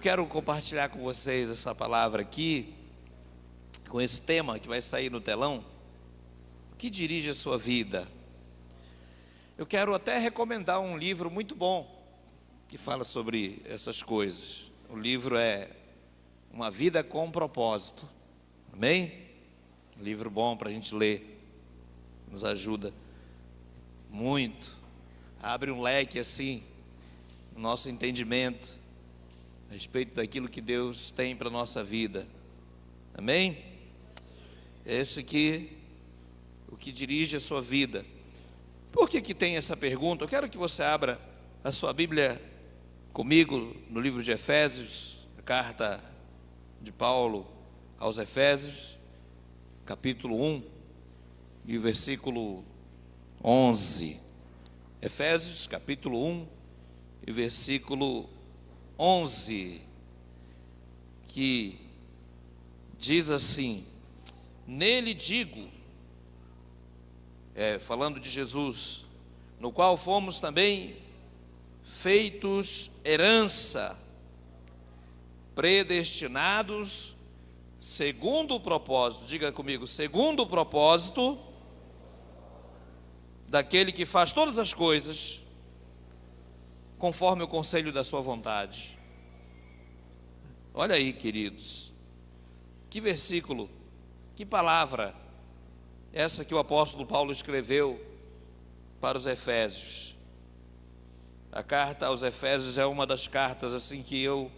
Eu quero compartilhar com vocês essa palavra aqui, com esse tema que vai sair no telão, que dirige a sua vida. Eu quero até recomendar um livro muito bom, que fala sobre essas coisas. O livro é Uma Vida com Propósito, amém? Um livro bom para a gente ler, nos ajuda muito, abre um leque assim, no nosso entendimento, a respeito daquilo que Deus tem para a nossa vida, amém? Esse aqui, o que dirige a sua vida. Por que tem essa pergunta? Eu quero que você abra a sua Bíblia comigo no livro de Efésios, a carta de Paulo aos Efésios, capítulo 1 e o versículo 11. Efésios capítulo 1 e versículo 11, que diz assim: nele digo, falando de Jesus, no qual fomos também feitos herança, predestinados segundo o propósito, diga comigo, segundo o propósito daquele que faz todas as coisas conforme o conselho da sua vontade. Olha aí, queridos, que versículo, que palavra essa que o apóstolo Paulo escreveu para os Efésios. A carta aos Efésios é uma das cartas assim que eu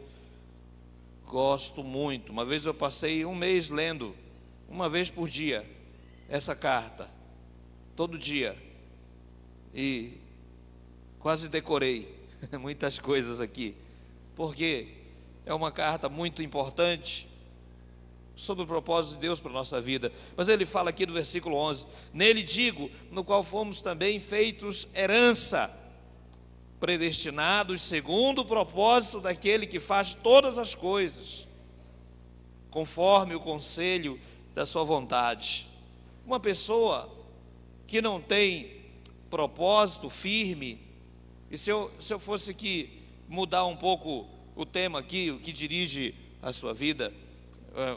gosto muito. Uma vez eu passei um mês lendo, uma vez por dia, essa carta, todo dia, e quase decorei muitas coisas aqui, porque é uma carta muito importante sobre o propósito de Deus para a nossa vida. Mas ele fala aqui no versículo 11: nele digo, no qual fomos também feitos herança, predestinados segundo o propósito daquele que faz todas as coisas conforme o conselho da sua vontade. Uma pessoa que não tem propósito firme, e se eu fosse aqui mudar um pouco o tema aqui, o que dirige a sua vida,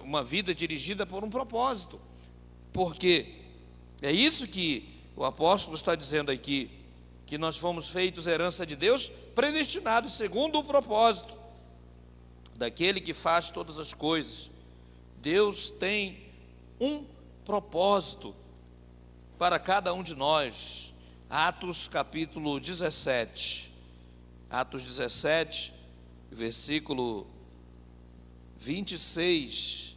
uma vida dirigida por um propósito, porque é isso que o apóstolo está dizendo aqui, que nós fomos feitos herança de Deus, predestinados segundo o propósito daquele que faz todas as coisas. Deus tem um propósito para cada um de nós. Atos capítulo 17, Atos 17, versículo 26,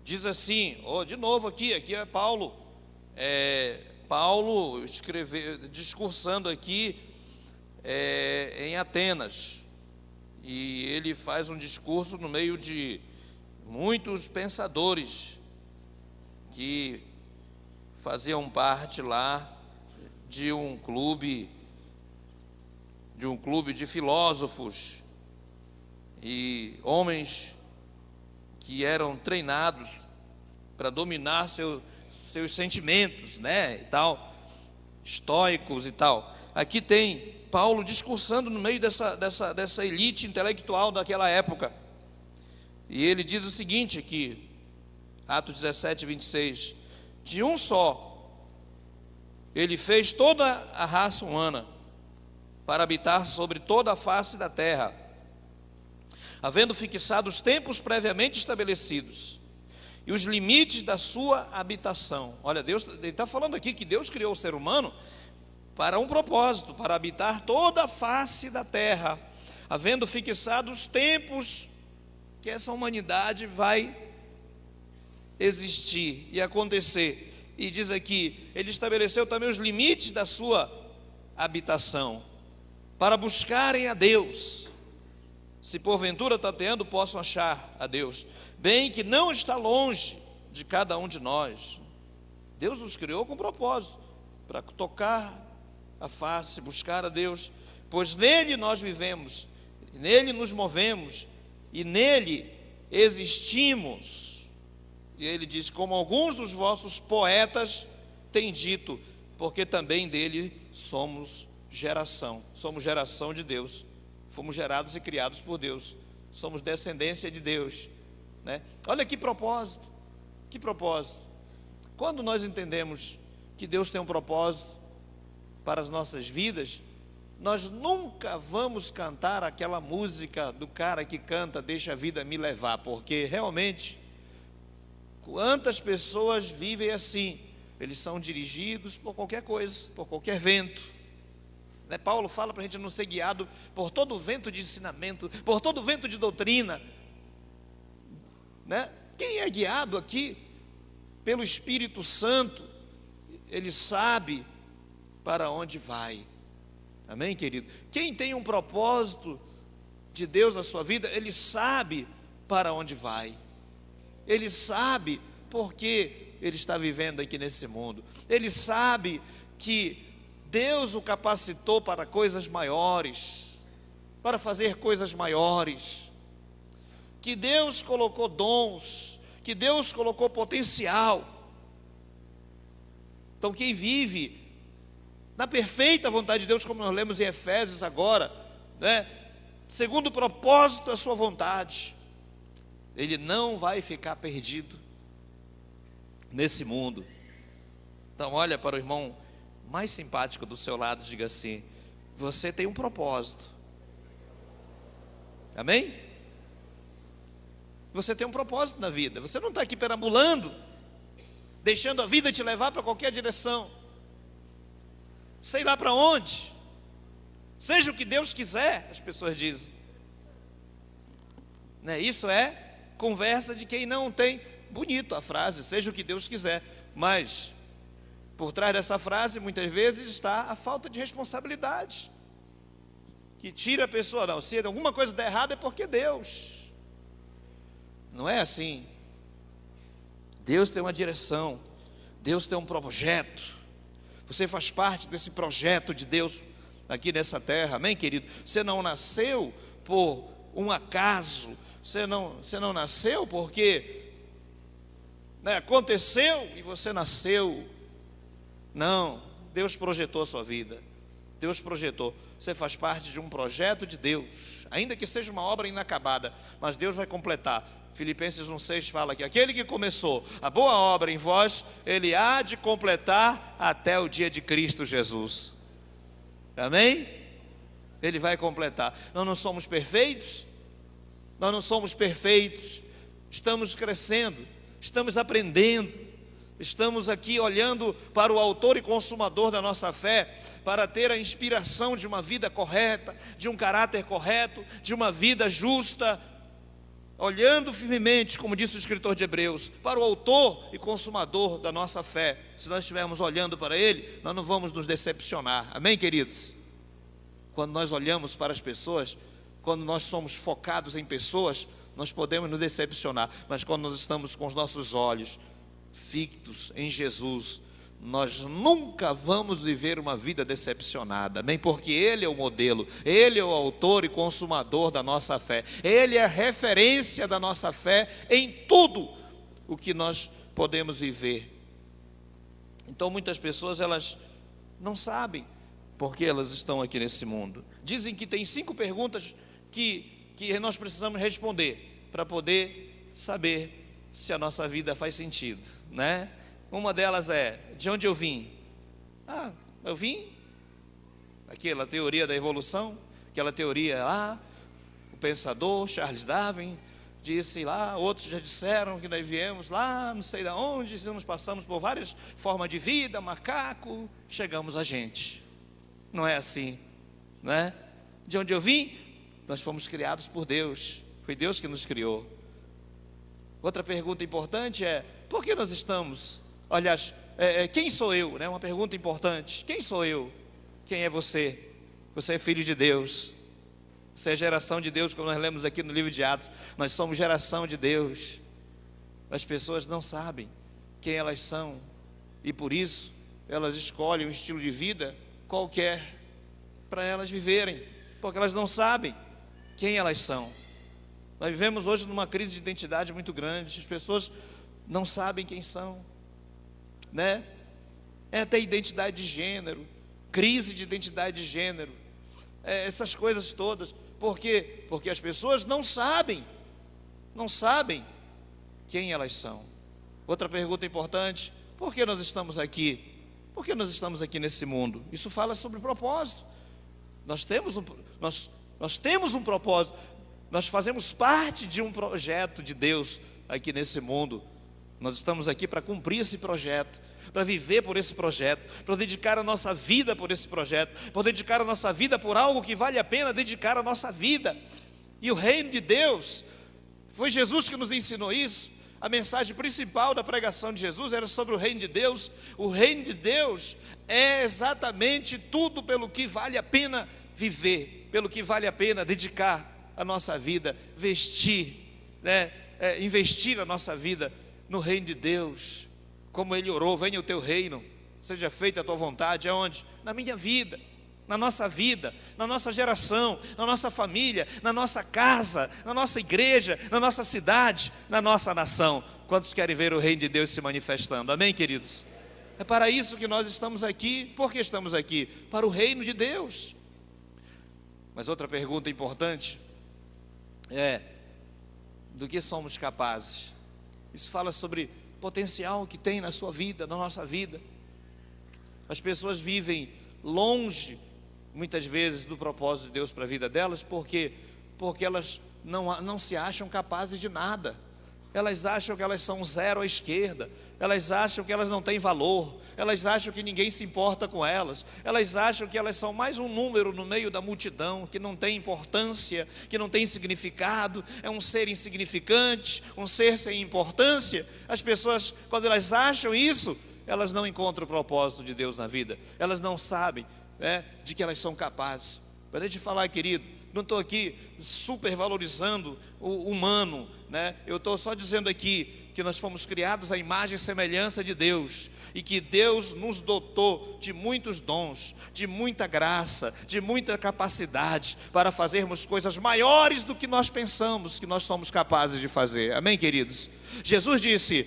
diz assim, de novo aqui é Paulo, Paulo discursando aqui em Atenas, e ele faz um discurso no meio de muitos pensadores que faziam parte lá de um clube de filósofos e homens que eram treinados para dominar seus sentimentos, né, e tal, estoicos e tal. Aqui tem Paulo discursando no meio dessa elite intelectual daquela época, e ele diz o seguinte aqui, Atos 17, 26, de um só ele fez toda a raça humana para habitar sobre toda a face da terra, havendo fixado os tempos previamente estabelecidos e os limites da sua habitação. Olha, Deus, ele está falando aqui que Deus criou o ser humano para um propósito, para habitar toda a face da terra, havendo fixado os tempos que essa humanidade vai existir e acontecer. E diz aqui, ele estabeleceu também os limites da sua habitação, para buscarem a Deus, se porventura tateando possam achar a Deus, bem que não está longe de cada um de nós. Deus nos criou com propósito, para tocar a face, buscar a Deus, pois nele nós vivemos, nele nos movemos, e nele existimos. E ele diz, como alguns dos vossos poetas têm dito, porque também dele somos geração de Deus, fomos gerados e criados por Deus somos descendência de Deus, né? Olha que propósito, que propósito. Quando nós entendemos que Deus tem um propósito para as nossas vidas, nós nunca vamos cantar aquela música do cara que canta "Deixa a vida me levar", porque realmente, quantas pessoas vivem assim? Eles são dirigidos por qualquer coisa, por qualquer vento, né? Paulo fala para a gente não ser guiado por todo vento de ensinamento, por todo vento de doutrina, né? Quem é guiado aqui pelo Espírito Santo, ele sabe para onde vai. Amém, querido? Quem tem um propósito de Deus na sua vida, ele sabe para onde vai. Ele sabe porque ele está vivendo aqui nesse mundo. Ele sabe que Deus o capacitou para coisas maiores, para fazer coisas maiores, que Deus colocou dons, que Deus colocou potencial. Então quem vive na perfeita vontade de Deus, como nós lemos em Efésios agora, né, segundo o propósito da sua vontade, ele não vai ficar perdido nesse mundo. Então olha para o irmão mais simpático do seu lado, diga assim: você tem um propósito. Amém? Você tem um propósito na vida. Você não está aqui perambulando, deixando a vida te levar para qualquer direção, sei lá para onde, seja o que Deus quiser, as pessoas dizem, né? Isso é conversa de quem não tem, bonito a frase, seja o que Deus quiser, mas por trás dessa frase muitas vezes está a falta de responsabilidade, que tira a pessoa. Não, se alguma coisa der errado é porque Deus, não é assim. Deus tem uma direção, Deus tem um projeto. Você faz parte desse projeto de Deus aqui nessa terra, amém, querido? Você não nasceu por um acaso, você não nasceu porque, né, aconteceu e você nasceu. Não, Deus projetou a sua vida, Deus projetou. Você faz parte de um projeto de Deus, ainda que seja uma obra inacabada, mas Deus vai completar. Filipenses 1,6 fala que aquele que começou a boa obra em vós, ele há de completar até o dia de Cristo Jesus. Amém? Ele vai completar. Nós não somos perfeitos, nós não somos perfeitos, estamos crescendo, estamos aprendendo, estamos aqui olhando para o autor e consumador da nossa fé, para ter a inspiração de uma vida correta, de um caráter correto, de uma vida justa, olhando firmemente, como disse o escritor de Hebreus, para o autor e consumador da nossa fé. Se nós estivermos olhando para ele, nós não vamos nos decepcionar, amém, queridos? Quando nós olhamos para as pessoas, quando nós somos focados em pessoas, nós podemos nos decepcionar, mas quando nós estamos com os nossos olhos fictos em Jesus, nós nunca vamos viver uma vida decepcionada, amém? Porque Ele é o modelo, Ele é o autor e consumador da nossa fé, Ele é a referência da nossa fé em tudo o que nós podemos viver. Então muitas pessoas, elas não sabem porque elas estão aqui nesse mundo. Dizem que tem 5 perguntas que nós precisamos responder para poder saber se a nossa vida faz sentido, né? Uma delas é: de onde eu vim? Eu vim, aquela teoria da evolução, aquela teoria lá, o pensador Charles Darwin disse lá, outros já disseram que nós viemos lá, não sei de onde, nós passamos por várias formas de vida, macaco, chegamos a gente. Não é assim, não é? De onde eu vim? Nós fomos criados por Deus, foi Deus que nos criou. Outra pergunta importante é: por que nós estamos... Aliás, quem sou eu? Né? Uma pergunta importante. Quem sou eu? Quem é você? Você é filho de Deus. Você é geração de Deus, como nós lemos aqui no livro de Atos. Nós somos geração de Deus. As pessoas não sabem quem elas são, e por isso elas escolhem um estilo de vida qualquer para elas viverem, porque elas não sabem quem elas são. Nós vivemos hoje numa crise de identidade muito grande. As pessoas não sabem quem são, né? É até identidade de gênero, crise de identidade de gênero, essas coisas todas. Por quê? Porque as pessoas não sabem quem elas são. Outra pergunta importante: por que nós estamos aqui? Por que nós estamos aqui nesse mundo? Isso fala sobre propósito. Nós temos um propósito. Nós fazemos parte de um projeto de Deus aqui nesse mundo. Nós estamos aqui para cumprir esse projeto, para viver por esse projeto, para dedicar a nossa vida por esse projeto, para dedicar a nossa vida por algo que vale a pena dedicar a nossa vida. E o reino de Deus, foi Jesus que nos ensinou isso. A mensagem principal da pregação de Jesus era sobre o reino de Deus. O reino de Deus é exatamente tudo pelo que vale a pena viver, pelo que vale a pena dedicar a nossa vida, investir a nossa vida no reino de Deus. Como ele orou: venha o teu reino, seja feita a tua vontade. Aonde? Na minha vida, na nossa geração, na nossa família, na nossa casa, na nossa igreja, na nossa cidade, na nossa nação. Quantos querem ver o reino de Deus se manifestando? Amém, queridos? É para isso que nós estamos aqui. Por que estamos aqui? Para o reino de Deus. Mas outra pergunta importante é: do que somos capazes? Isso fala sobre potencial que tem na sua vida, na nossa vida. As pessoas vivem longe, muitas vezes, do propósito de Deus para a vida delas, porque elas não se acham capazes de nada. Elas acham que elas são zero à esquerda, elas acham que elas não têm valor, elas acham que ninguém se importa com elas, elas acham que elas são mais um número no meio da multidão, que não tem importância, que não tem significado, é um ser insignificante, um ser sem importância. As pessoas, quando elas acham isso, elas não encontram o propósito de Deus na vida, elas não sabem de que elas são capazes. Para de falar, querido, não estou aqui supervalorizando o humano, eu estou só dizendo aqui que nós fomos criados à imagem e semelhança de Deus, e que Deus nos dotou de muitos dons, de muita graça, de muita capacidade para fazermos coisas maiores do que nós pensamos que nós somos capazes de fazer. Amém, queridos? Jesus disse: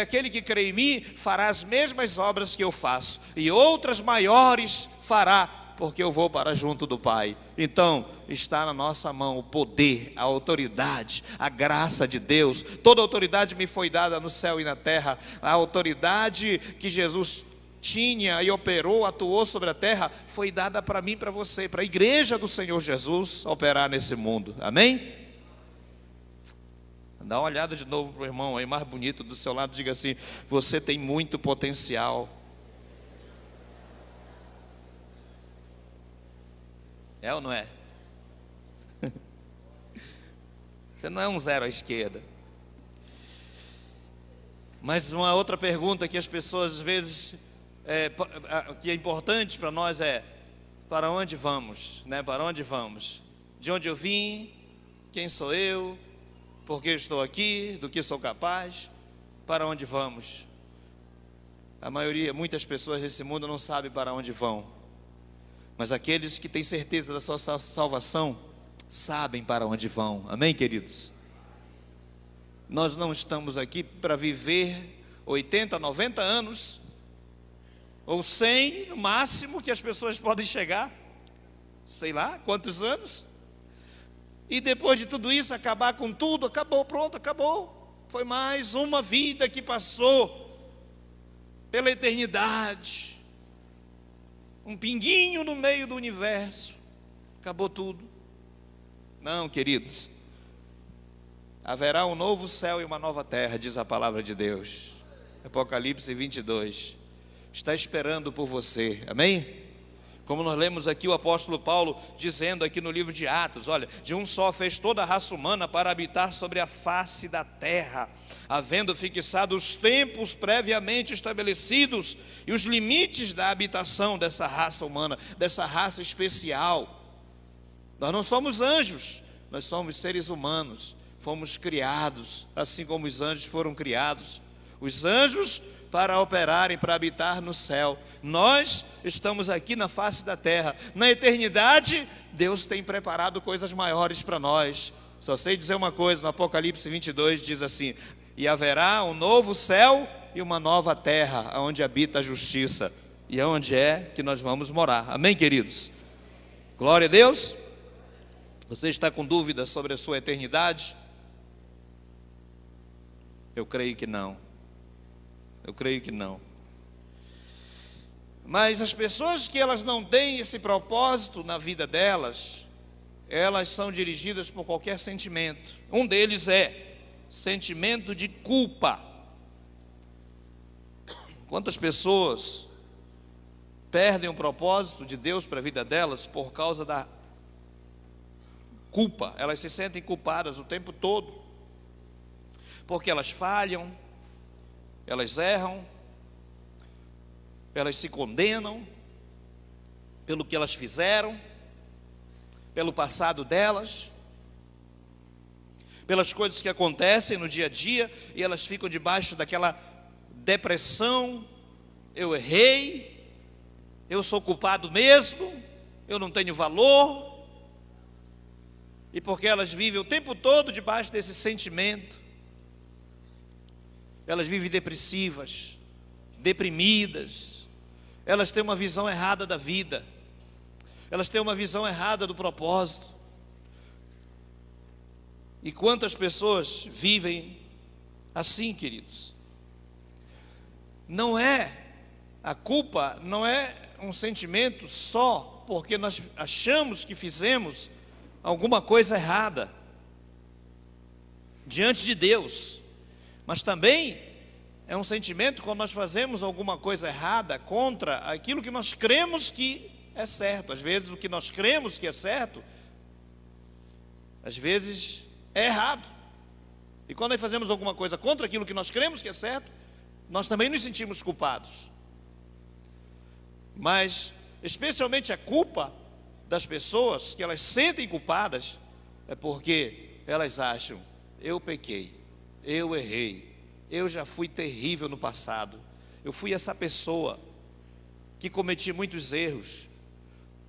aquele que crê em mim fará as mesmas obras que eu faço, e outras maiores fará, porque eu vou para junto do Pai. Então, está na nossa mão o poder, a autoridade, a graça de Deus. Toda autoridade me foi dada no céu e na terra. A autoridade que Jesus tinha e operou, atuou sobre a terra, foi dada para mim, para você, para a igreja do Senhor Jesus operar nesse mundo. Amém? Dá uma olhada de novo para o irmão aí, mais bonito do seu lado, diga assim: você tem muito potencial. É ou não é? Você não é um zero à esquerda. Mas uma outra pergunta que as pessoas às vezes que é importante para nós é: para onde vamos? Para onde vamos? De onde eu vim? Quem sou eu? Por que estou aqui? Do que sou capaz? Para onde vamos? Muitas pessoas nesse mundo não sabem para onde vão. Mas aqueles que têm certeza da sua salvação sabem para onde vão. Amém, queridos? Nós não estamos aqui para viver 80, 90 anos, ou 100 no máximo que as pessoas podem chegar, sei lá quantos anos, e depois de tudo isso acabar com tudo. Acabou, pronto, acabou. Foi mais uma vida que passou pela eternidade, um pinguinho no meio do universo, acabou tudo. Não, queridos, haverá um novo céu e uma nova terra, diz a palavra de Deus. Apocalipse 22 está esperando por você. Amém? Como nós lemos aqui o apóstolo Paulo dizendo aqui no livro de Atos: olha, de um só fez toda a raça humana para habitar sobre a face da terra, havendo fixado os tempos previamente estabelecidos e os limites da habitação dessa raça humana, dessa raça especial. Nós não somos anjos, nós somos seres humanos, fomos criados assim como os anjos foram criados. Os anjos para operarem, para habitar no céu. Nós estamos aqui na face da terra. Na eternidade, Deus tem preparado coisas maiores para nós. Só sei dizer uma coisa: no Apocalipse 22 diz assim: e haverá um novo céu e uma nova terra, onde habita a justiça, e onde é que nós vamos morar. Amém, queridos? Glória a Deus. Você está com dúvidas sobre a sua eternidade? Eu creio que não. Eu creio que não. Mas as pessoas que elas não têm esse propósito na vida delas, elas são dirigidas por qualquer sentimento. Um deles é sentimento de culpa. Quantas pessoas perdem o propósito de Deus para a vida delas por causa da culpa? Elas se sentem culpadas o tempo todo, porque elas falham, elas erram, elas se condenam pelo que elas fizeram, pelo passado delas, pelas coisas que acontecem no dia a dia, e elas ficam debaixo daquela depressão. Eu errei, eu sou culpado mesmo, eu não tenho valor. E porque elas vivem o tempo todo debaixo desse sentimento, elas vivem depressivas, deprimidas, elas têm uma visão errada da vida, elas têm uma visão errada do propósito. E quantas pessoas vivem assim, queridos? A culpa não é um sentimento só porque nós achamos que fizemos alguma coisa errada diante de Deus, mas também é um sentimento quando nós fazemos alguma coisa errada contra aquilo que nós cremos que é certo. Às vezes o que nós cremos que é certo, às vezes é errado. E quando nós fazemos alguma coisa contra aquilo que nós cremos que é certo, nós também nos sentimos culpados. Mas especialmente a culpa das pessoas, que elas sentem culpadas, é porque elas acham: eu pequei, eu errei, eu já fui terrível no passado, eu fui essa pessoa que cometi muitos erros.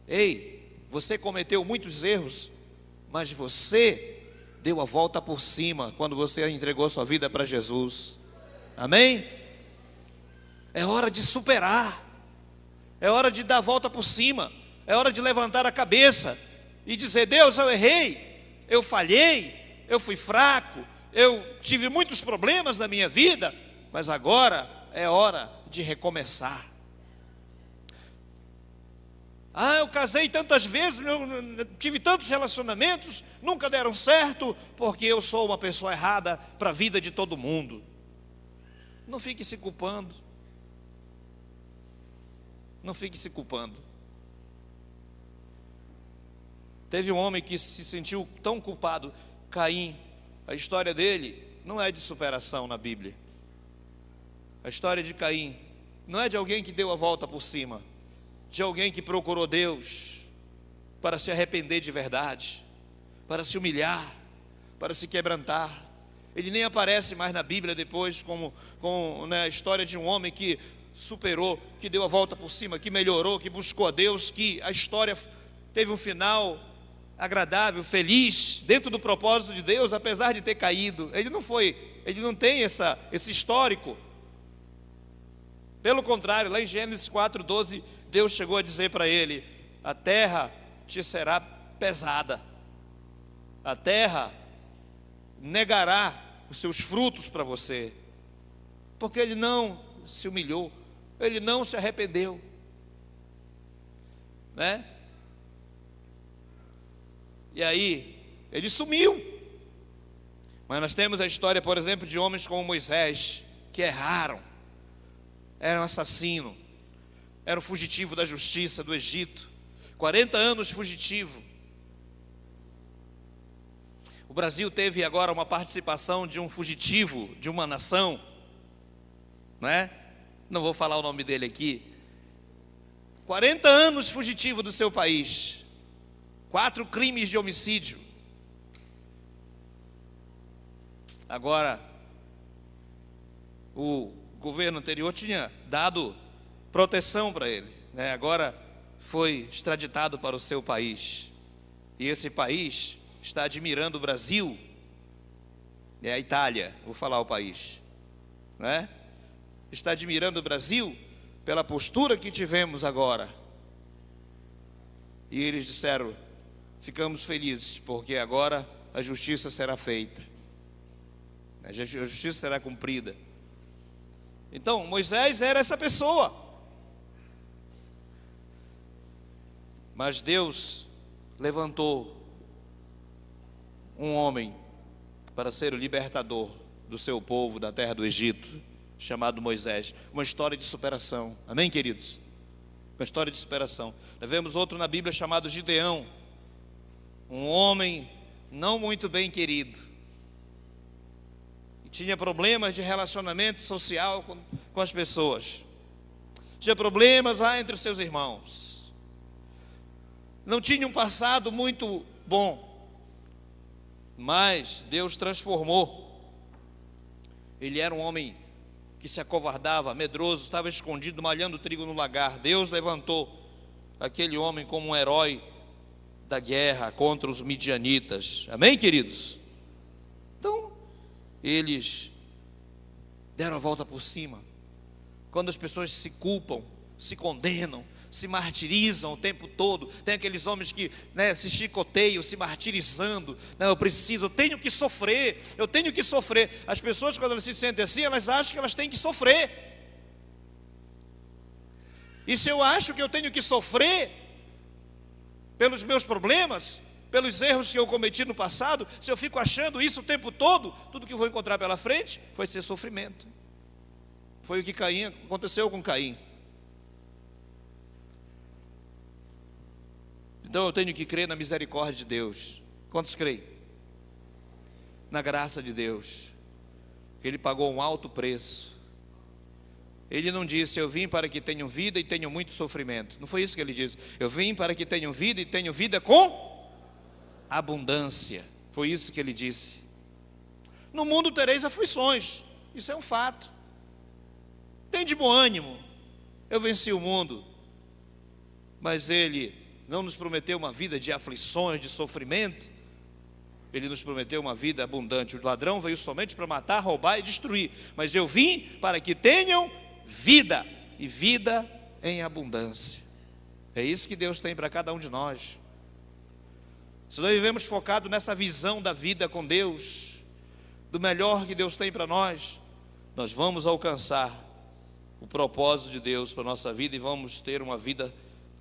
Ei, você cometeu muitos erros, mas você deu a volta por cima quando você entregou sua vida para Jesus. Amém? É hora de superar, é hora de dar a volta por cima, é hora de levantar a cabeça e dizer: Deus, eu errei, eu falhei, eu fui fraco, eu tive muitos problemas na minha vida, mas agora é hora de recomeçar. Eu casei tantas vezes, eu tive tantos relacionamentos, nunca deram certo, porque eu sou uma pessoa errada para a vida de todo mundo. Não fique se culpando. Não fique se culpando. Teve um homem que se sentiu tão culpado, Caim. A história dele não é de superação na Bíblia. A história de Caim não é de alguém que deu a volta por cima, de alguém que procurou Deus para se arrepender de verdade, para se humilhar, para se quebrantar. Ele nem aparece mais na Bíblia depois como a história de um homem que superou, que deu a volta por cima, que melhorou, que buscou a Deus, que a história teve um final agradável, feliz, dentro do propósito de Deus, apesar de ter caído. Ele não tem esse histórico. Pelo contrário, lá em Gênesis 4:12, Deus chegou a dizer para ele: a terra te será pesada, a terra negará os seus frutos para você, porque ele não se humilhou, ele não se arrependeu, né? E aí, ele sumiu. Mas nós temos a história, por exemplo, de homens como Moisés, que erraram, era um assassino, era um fugitivo da justiça do Egito, 40 anos fugitivo. O Brasil teve agora uma participação de um fugitivo de uma nação, não é? Não vou falar o nome dele aqui. 40 anos fugitivo do seu país, 4 crimes de homicídio. Agora, o governo anterior tinha dado proteção para ele, né? Agora foi extraditado para o seu país, e esse país está admirando o Brasil, é a Itália, vou falar o país, né? Está admirando o Brasil pela postura que tivemos agora. E eles disseram: ficamos felizes, porque agora a justiça será feita, a justiça será cumprida. Então, Moisés era essa pessoa, mas Deus levantou um homem para ser o libertador do seu povo da terra do Egito, chamado Moisés. Uma história de superação, amém, queridos? Uma história de superação. Nós vemos outro na Bíblia chamado Gideão, um homem não muito bem querido, que tinha problemas de relacionamento social com as pessoas, tinha problemas lá entre os seus irmãos, não tinha um passado muito bom, mas Deus transformou. Ele era um homem que se acovardava, medroso, estava escondido, malhando trigo no lagar. Deus levantou aquele homem como um herói da guerra contra os midianitas, amém, queridos? Então, eles deram a volta por cima. Quando as pessoas se culpam, se condenam, se martirizam o tempo todo, tem aqueles homens que, se chicoteiam, se martirizando. Não, eu tenho que sofrer, eu tenho que sofrer. As pessoas, quando elas se sentem assim, elas acham que elas têm que sofrer. E se eu acho que eu tenho que sofrer pelos meus problemas, pelos erros que eu cometi no passado, se eu fico achando isso o tempo todo, tudo que eu vou encontrar pela frente vai ser sofrimento. Foi o que aconteceu com Caim. Então eu tenho que crer na misericórdia de Deus. Quantos creem? Na graça de Deus. Ele pagou um alto preço. Ele não disse, eu vim para que tenham vida e tenham muito sofrimento. Não foi isso que ele disse. Eu vim para que tenham vida e tenham vida com abundância. Foi isso que ele disse. No mundo tereis aflições. Isso é um fato. Tem de bom ânimo. Eu venci o mundo. Mas ele não nos prometeu uma vida de aflições, de sofrimento. Ele nos prometeu uma vida abundante. O ladrão veio somente para matar, roubar e destruir. Mas eu vim para que tenham vida, e vida em abundância. É isso que Deus tem para cada um de nós. Se nós vivemos focados nessa visão da vida com Deus, do melhor que Deus tem para nós, nós vamos alcançar o propósito de Deus para a nossa vida e vamos ter uma vida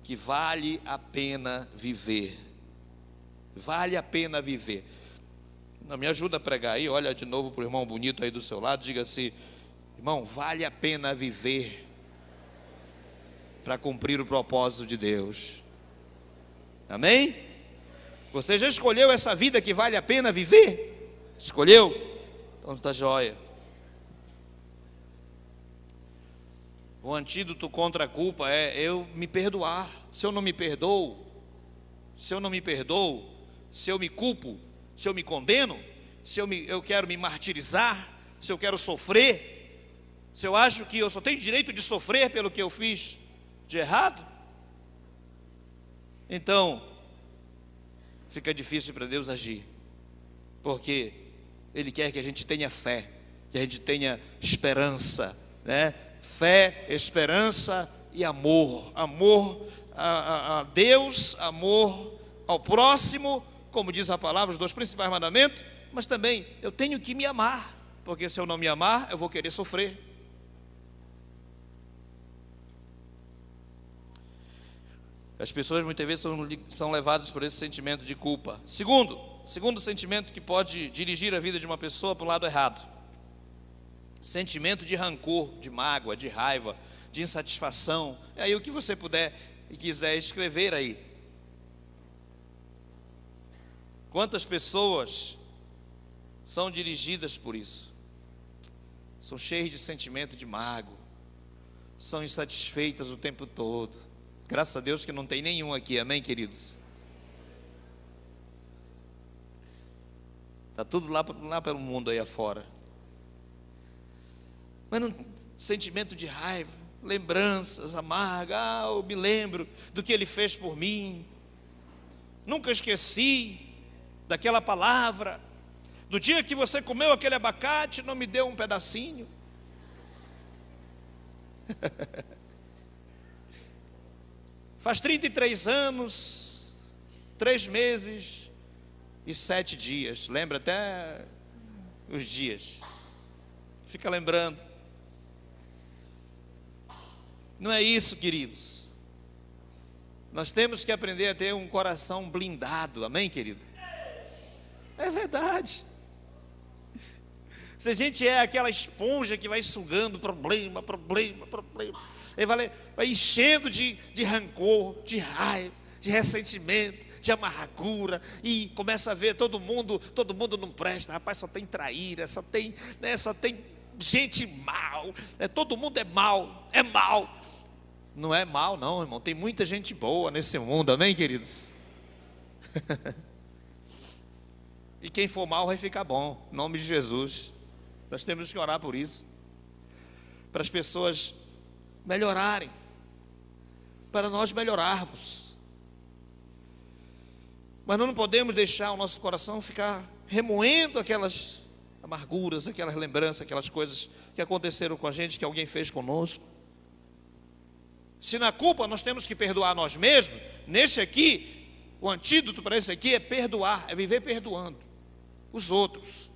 que vale a pena viver. Vale a pena viver. Não, me ajuda a pregar aí, olha de novo para o irmão bonito aí do seu lado, diga assim, irmão, vale a pena viver para cumprir o propósito de Deus. Amém? Você já escolheu essa vida que vale a pena viver? Escolheu? Então está jóia. O antídoto contra a culpa é eu me perdoar. Se eu não me perdoo, se eu me culpo, se eu me condeno, se eu quero me martirizar, se eu quero sofrer, se eu acho que eu só tenho direito de sofrer pelo que eu fiz de errado, então fica difícil para Deus agir, porque Ele quer que a gente tenha fé, que a gente tenha esperança, Fé, esperança e amor. Amor a Deus, amor ao próximo, como diz a palavra, os 2 principais mandamentos. Mas também eu tenho que me amar, porque se eu não me amar, eu vou querer sofrer. As pessoas muitas vezes são levadas por esse sentimento de culpa. Segundo sentimento que pode dirigir a vida de uma pessoa para o lado errado: sentimento de rancor, de mágoa, de raiva, de insatisfação. E aí o que você puder e quiser escrever aí. Quantas pessoas são dirigidas por isso? São cheias de sentimento de mágoa, são insatisfeitas o tempo todo. Graças a Deus que não tem nenhum aqui, amém, queridos? Está tudo lá pelo mundo aí afora. Mas um sentimento de raiva, lembranças amargas. Eu me lembro do que Ele fez por mim. Nunca esqueci daquela palavra. Do dia que você comeu aquele abacate, não me deu um pedacinho. Faz 33 anos 3 meses e 7 dias. Lembra até os dias. Fica lembrando. Não é isso, queridos. Nós temos que aprender a ter um coração blindado. Amém, querido? É verdade. Se a gente é aquela esponja que vai sugando problema, aí vai enchendo de rancor, de raiva, de ressentimento, de amargura, e começa a ver todo mundo não presta, rapaz, só tem traíra, só tem gente mal, todo mundo é mal. Não é mal não, irmão, tem muita gente boa nesse mundo, amém, queridos? E quem for mal vai ficar bom, em nome de Jesus. Nós temos que orar por isso, para as pessoas melhorarem, para nós melhorarmos. Mas não podemos deixar o nosso coração ficar remoendo aquelas amarguras, aquelas lembranças, aquelas coisas que aconteceram com a gente, que alguém fez conosco. Se na culpa nós temos que perdoar nós mesmos, nesse aqui, o antídoto para esse aqui é perdoar, é viver perdoando os outros.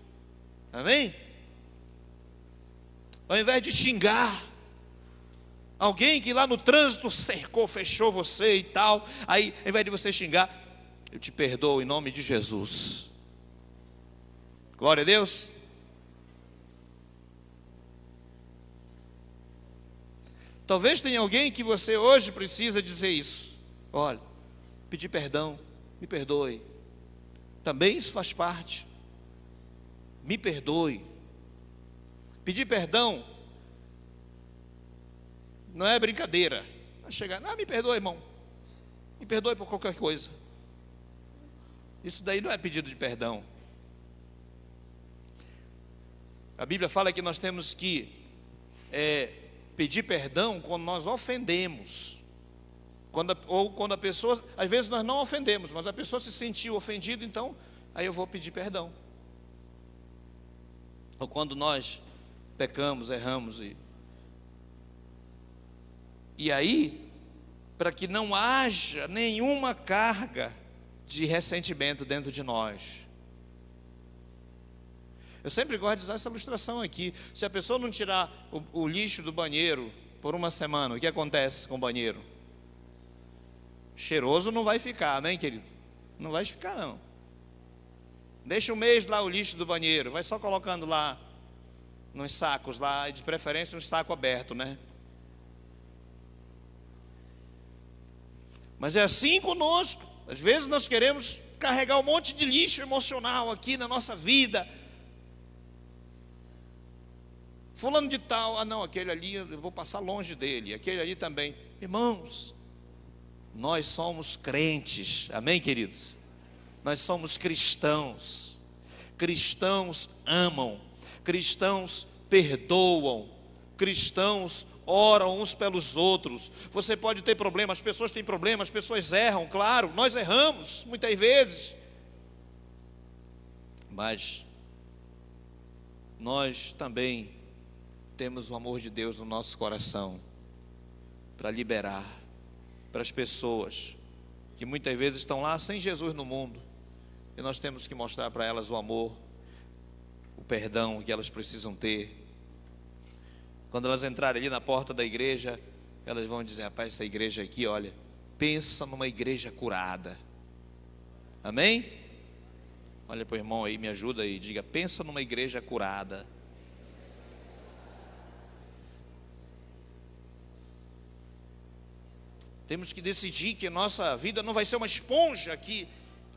Amém? Ao invés de xingar alguém que lá no trânsito cercou, fechou você e tal, aí ao invés de você xingar, eu te perdoo em nome de Jesus. Glória a Deus. Talvez tenha alguém que você hoje precisa dizer isso. Olha, pedir perdão, me perdoe. Também isso faz parte. Me perdoe. Pedir perdão não é brincadeira. Vai chegar, me perdoe, irmão. Me perdoe por qualquer coisa. Isso daí não é pedido de perdão. A Bíblia fala que nós temos que pedir perdão quando nós ofendemos. Quando a pessoa, às vezes nós não ofendemos, mas a pessoa se sentiu ofendida, então aí eu vou pedir perdão. Ou quando nós pecamos, erramos, e aí, para que não haja nenhuma carga de ressentimento dentro de nós. Eu sempre gosto de usar essa ilustração aqui. Se a pessoa não tirar o lixo do banheiro por uma semana, o que acontece com o banheiro? Cheiroso não vai ficar, amém, querido? Não vai ficar não. Deixa um mês lá o lixo do banheiro, vai só colocando lá nos sacos lá, de preferência um saco aberto, né? Mas é assim conosco. Às vezes nós queremos carregar um monte de lixo emocional aqui na nossa vida. Fulano de tal, não, aquele ali eu vou passar longe dele, aquele ali também. Irmãos, nós somos crentes, amém, queridos? Nós somos cristãos. Cristãos amam, cristãos perdoam, cristãos oram uns pelos outros. Você pode ter problemas, as pessoas têm problemas, as pessoas erram, claro, nós erramos muitas vezes, mas nós também temos o amor de Deus no nosso coração para liberar para as pessoas que muitas vezes estão lá sem Jesus no mundo, e nós temos que mostrar para elas o amor, o perdão que elas precisam ter. Quando elas entrarem ali na porta da igreja, elas vão dizer: rapaz, essa igreja aqui, olha, pensa numa igreja curada. Amém? Olha para o irmão aí, me ajuda aí, diga: pensa numa igreja curada. Temos que decidir que a nossa vida não vai ser uma esponja que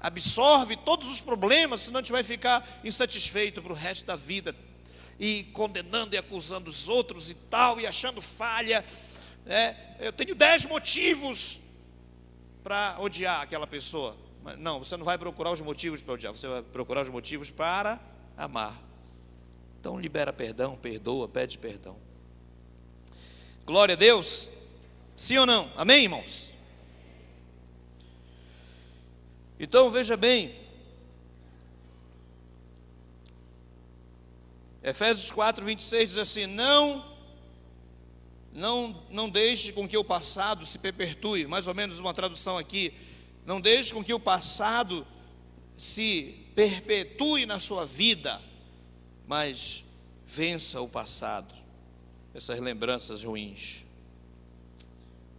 absorve todos os problemas, senão a gente vai ficar insatisfeito para o resto da vida, e condenando e acusando os outros e tal, e achando falha. Eu tenho 10 motivos para odiar aquela pessoa. Mas não, você não vai procurar os motivos para odiar, você vai procurar os motivos para amar. Então libera perdão, perdoa, pede perdão. Glória a Deus. Sim ou não? Amém, irmãos? Então veja bem, Efésios 4:26 diz assim: não deixe com que o passado se perpetue. Mais ou menos uma tradução aqui Não deixe com que o passado se perpetue na sua vida, mas vença o passado, essas lembranças ruins.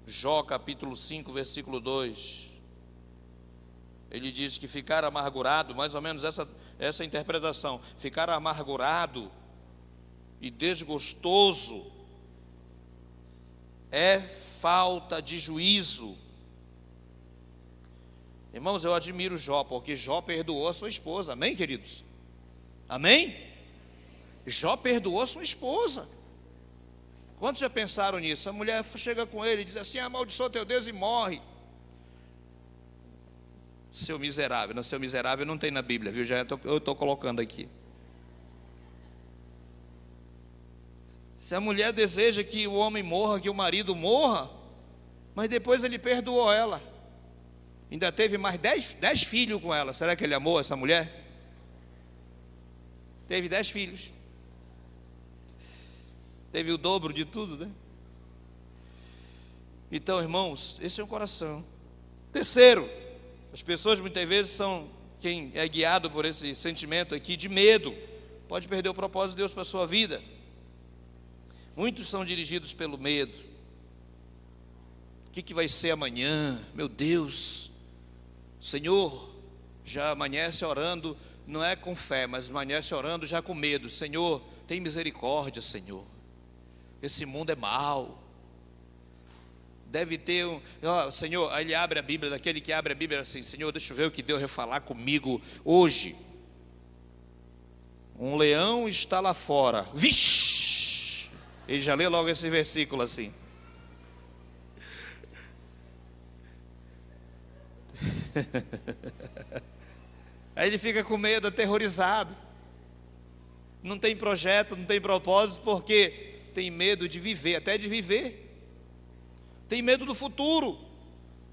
Jó capítulo 5, versículo 2, ele diz que ficar amargurado, mais ou menos essa interpretação, ficar amargurado e desgostoso é falta de juízo. Irmãos, eu admiro Jó, porque Jó perdoou a sua esposa, amém, queridos? Amém? Jó perdoou a sua esposa. Quantos já pensaram nisso? A mulher chega com ele e diz assim: amaldiçoa teu Deus e morre. Seu miserável, não, seu miserável não tem na Bíblia, viu? Eu estou colocando aqui. Se a mulher deseja que o homem morra, que o marido morra, mas depois ele perdoou ela, ainda teve mais 10 filhos com ela, será que ele amou essa mulher? Teve 10 filhos, teve o dobro de tudo, né? Então, irmãos, esse é o coração. Terceiro, as pessoas muitas vezes são quem é guiado por esse sentimento aqui de medo, pode perder o propósito de Deus para a sua vida. Muitos são dirigidos pelo medo. O que vai ser amanhã? Meu Deus, Senhor, já amanhece orando, não é com fé, mas amanhece orando já com medo. Senhor, tem misericórdia, Senhor, esse mundo é mau. Deve ter Senhor, aí ele abre a Bíblia, daquele que abre a Bíblia assim: Senhor, deixa eu ver o que Deus vai falar comigo hoje. Um leão está lá fora. Vixe! Ele já lê logo esse versículo assim. Aí ele fica com medo, aterrorizado. Não tem projeto, não tem propósito, porque tem medo de viver, até de viver. Tem medo do futuro.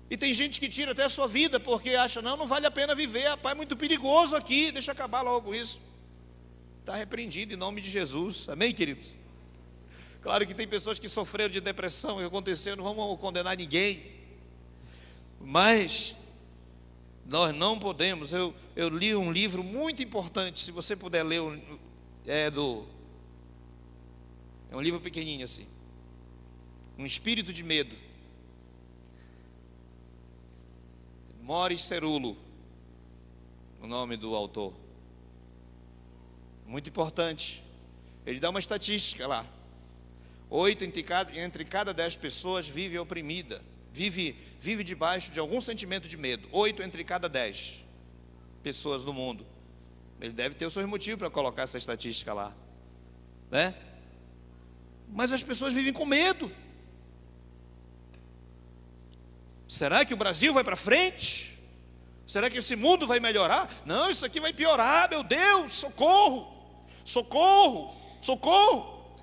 E tem gente que tira até a sua vida, porque acha: não vale a pena viver, rapaz, é muito perigoso aqui, deixa acabar logo isso. Está repreendido em nome de Jesus, amém, queridos? Claro que tem pessoas que sofreram de depressão, que aconteceu, não vamos condenar ninguém, mas nós não podemos. Eu li um livro muito importante, se você puder ler, é um livro pequenininho assim, Um Espírito de Medo, Morris Cerullo, o nome do autor, muito importante. Ele dá uma estatística lá: 8 entre cada 10 pessoas vive oprimida, vive debaixo de algum sentimento de medo. 8 entre cada 10 pessoas no mundo. Ele deve ter os seus motivos para colocar essa estatística lá, né? Mas as pessoas vivem com medo. Será que o Brasil vai para frente? Será que esse mundo vai melhorar? Não, isso aqui vai piorar, meu Deus, socorro, socorro, socorro.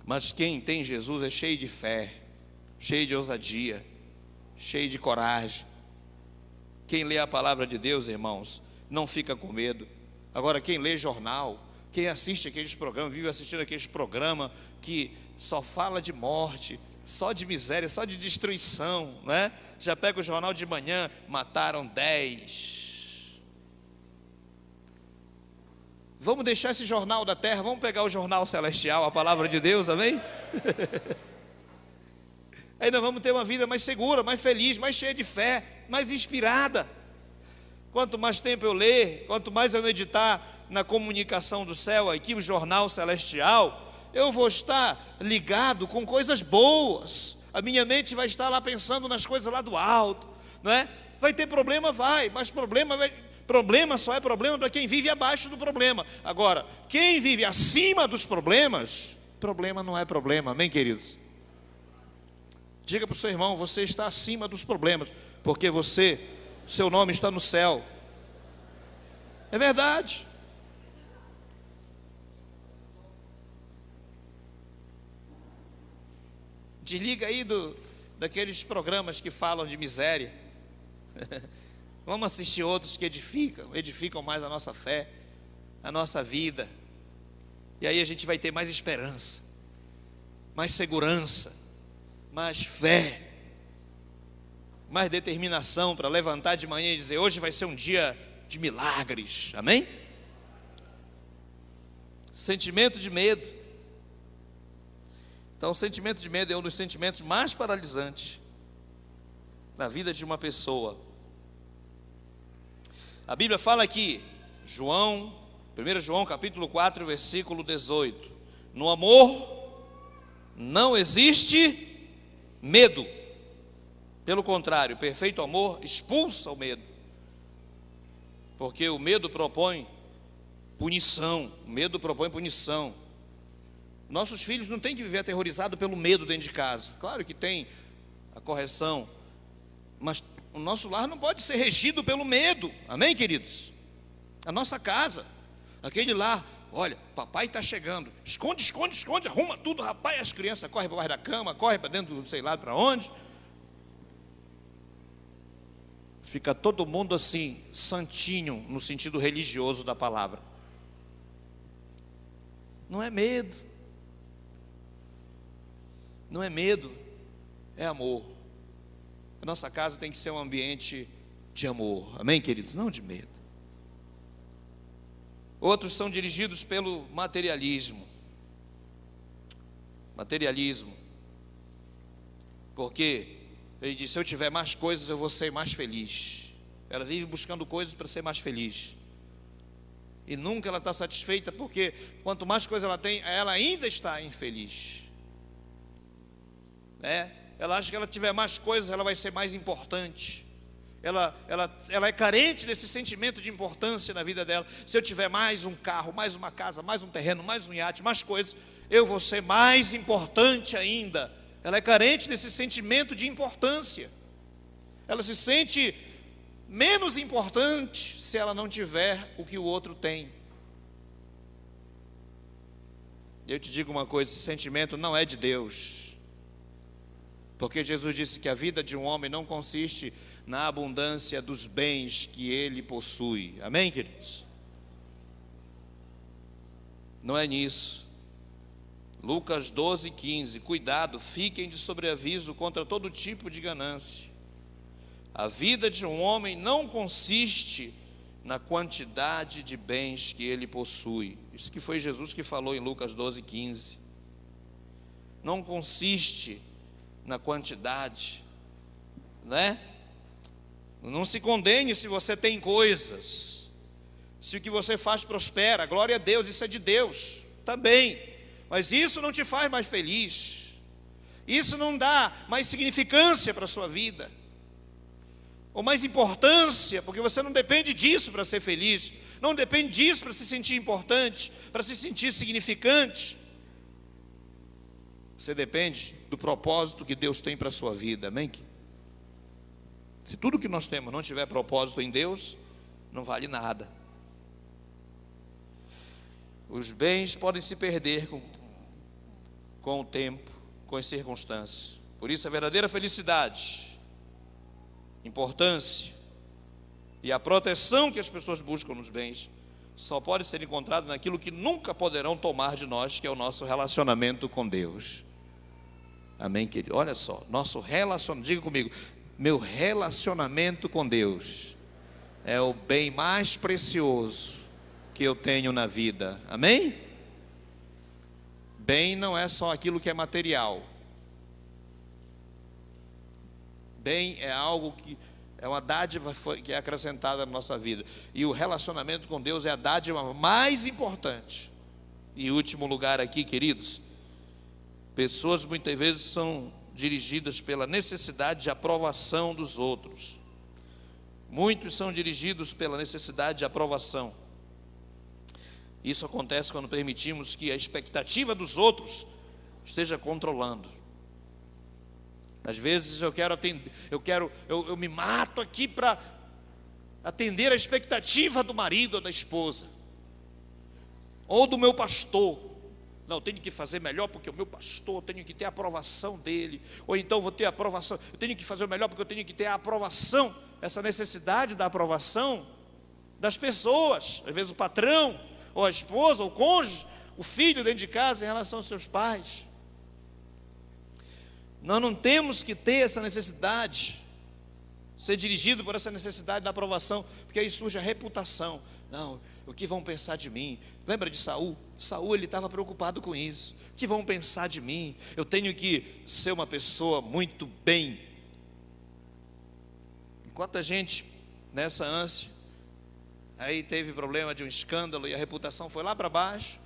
Mas quem tem Jesus é cheio de fé, cheio de ousadia, cheio de coragem. Quem lê a palavra de Deus, irmãos, não fica com medo. Agora, quem lê jornal, quem assiste aqueles programas, vive assistindo aqueles programas que só fala de morte, só de miséria, só de destruição, né? Já pega o jornal de manhã: mataram 10. Vamos deixar esse jornal da terra, vamos pegar o jornal celestial, a palavra de Deus, amém? Aí nós vamos ter uma vida mais segura, mais feliz, mais cheia de fé, mais inspirada. Quanto mais tempo eu ler, quanto mais eu meditar na comunicação do céu, aqui o jornal celestial, eu vou estar ligado com coisas boas. A minha mente vai estar lá pensando nas coisas lá do alto, não é? Vai ter problema, vai, mas problema só é problema para quem vive abaixo do problema. Agora, quem vive acima dos problemas, problema não é problema, amém, queridos? Diga para o seu irmão: você está acima dos problemas, porque seu nome está no céu. É verdade. Desliga aí daqueles programas que falam de miséria. Vamos assistir outros que edificam mais a nossa fé, a nossa vida. E aí a gente vai ter mais esperança, mais segurança, mais fé. mais determinação para levantar de manhã e dizer: hoje vai ser um dia de milagres, amém? Sentimento de medo. Então, o sentimento de medo é um dos sentimentos mais paralisantes na vida de uma pessoa. A Bíblia fala aqui, 1 João capítulo 4, versículo 18: no amor não existe medo. Pelo contrário, o perfeito amor expulsa o medo. Porque o medo propõe punição. O medo propõe punição. Nossos filhos não têm que viver aterrorizados pelo medo dentro de casa. Claro que tem a correção, mas o nosso lar não pode ser regido pelo medo. Amém, queridos? A nossa casa, aquele lar: olha, papai está chegando, esconde, esconde, esconde, arruma tudo, rapaz. As crianças correm para baixo da cama, correm para dentro do sei lá para onde. Fica todo mundo assim, santinho, no sentido religioso da palavra. Não é medo. Não é medo, é amor. A nossa casa tem que ser um ambiente de amor. Amém, queridos? Não de medo. Outros são dirigidos pelo materialismo. Materialismo. Porque ele diz: se eu tiver mais coisas, eu vou ser mais feliz. Ela vive buscando coisas para ser mais feliz. E nunca ela está satisfeita, porque quanto mais coisa ela tem, ela ainda está infeliz. Ela acha que ela tiver mais coisas, ela vai ser mais importante. Ela é carente desse sentimento de importância na vida dela. Se eu tiver mais um carro, mais uma casa, mais um terreno, mais um iate, mais coisas, eu vou ser mais importante ainda. Ela é carente desse sentimento de importância. Ela se sente menos importante se ela não tiver o que o outro tem. Eu te digo uma coisa: esse sentimento não é de Deus. Porque Jesus disse que a vida de um homem não consiste na abundância dos bens que ele possui. Amém, queridos? Não é nisso. Lucas 12, 15: cuidado, fiquem de sobreaviso contra todo tipo de ganância. A vida de um homem não consiste na quantidade de bens que ele possui. Isso que foi Jesus que falou em Lucas 12, 15. Não consiste na quantidade, né? Não se condene se você tem coisas, se o que você faz prospera, glória a Deus, isso é de Deus também, mas isso não te faz mais feliz, isso não dá mais significância para a sua vida, ou mais importância, porque você não depende disso para ser feliz, não depende disso para se sentir importante, para se sentir significante. Você depende do propósito que Deus tem para a sua vida, amém? Se tudo que nós temos não tiver propósito em Deus, não vale nada. Os bens podem se perder com o tempo, com as circunstâncias. Por isso a verdadeira felicidade, importância e a proteção que as pessoas buscam nos bens só pode ser encontrado naquilo que nunca poderão tomar de nós, que é o nosso relacionamento com Deus. Amém, querido? Olha só, nosso relacionamento, diga comigo: meu relacionamento com Deus é o bem mais precioso que eu tenho na vida. Amém? Bem não é só aquilo que é material. Bem é algo que é uma dádiva que é acrescentada na nossa vida. E o relacionamento com Deus é a dádiva mais importante. E último lugar aqui, queridos, pessoas muitas vezes são dirigidas pela necessidade de aprovação dos outros. Muitos são dirigidos pela necessidade de aprovação. Isso acontece quando permitimos que a expectativa dos outros esteja controlando. Às vezes eu quero atender, eu me mato aqui para atender a expectativa do marido ou da esposa, ou do meu pastor. Não, eu tenho que fazer melhor porque o meu pastor, eu tenho que ter a aprovação dele. Ou então vou ter a aprovação, eu tenho que fazer o melhor porque eu tenho que ter a aprovação. Essa necessidade da aprovação das pessoas, às vezes o patrão, ou a esposa, ou o cônjuge, o filho dentro de casa em relação aos seus pais. Nós não temos que ter essa necessidade. ser dirigido por essa necessidade da aprovação, porque aí surge a reputação. Não, o que vão pensar de mim? Lembra de Saul? Saul, ele estava preocupado com isso. O que vão pensar de mim? Eu tenho que ser uma pessoa muito bem. Enquanto a gente, nessa ânsia, aí teve problema de um escândalo e a reputação foi lá para baixo,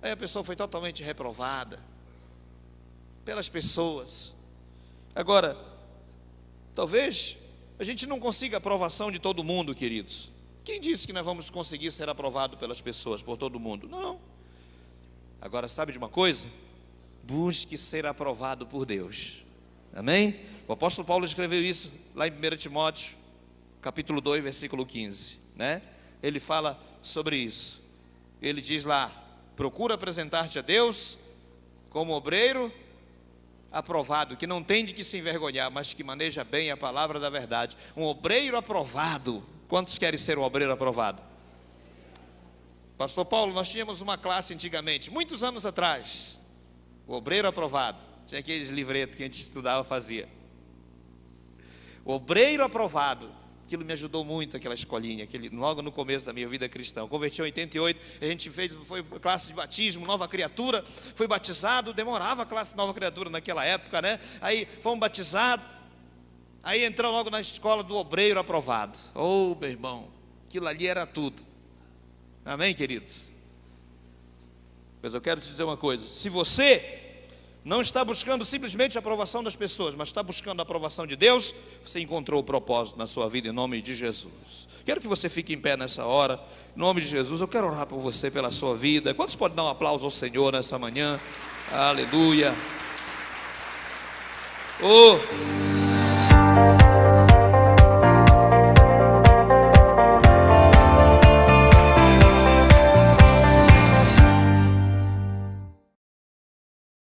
aí a pessoa foi totalmente reprovada pelas pessoas. Agora, talvez a gente não consiga a aprovação de todo mundo, queridos. Quem disse que nós vamos conseguir ser aprovado pelas pessoas, por todo mundo? Não. Agora, sabe de uma coisa? Busque ser aprovado por Deus. Amém? O apóstolo Paulo escreveu isso lá em 1 Timóteo, capítulo 2, versículo 15, né? Ele fala sobre isso. Ele diz lá: procura apresentar-te a Deus como obreiro aprovado, que não tem de que se envergonhar, mas que maneja bem a palavra da verdade. Um obreiro aprovado. Quantos querem ser um obreiro aprovado? Pastor Paulo, nós tínhamos uma classe antigamente, muitos anos atrás, o obreiro aprovado. Tinha aqueles livretos que a gente estudava, fazia. O obreiro aprovado. Aquilo me ajudou muito, aquela escolinha, logo no começo da minha vida cristã. Eu converti em 88, a gente foi classe de batismo, nova criatura, fui batizado, demorava a classe nova criatura naquela época, né? Aí fomos batizados, aí entramos logo na escola do obreiro aprovado. Oh, meu irmão, aquilo ali era tudo. Amém, queridos? Mas eu quero te dizer uma coisa: se você não está buscando simplesmente a aprovação das pessoas, mas está buscando a aprovação de Deus, você encontrou o propósito na sua vida, em nome de Jesus. Quero que você fique em pé nessa hora, em nome de Jesus. Eu quero orar por você, pela sua vida. Quantos podem dar um aplauso ao Senhor nessa manhã? Aleluia. Oh,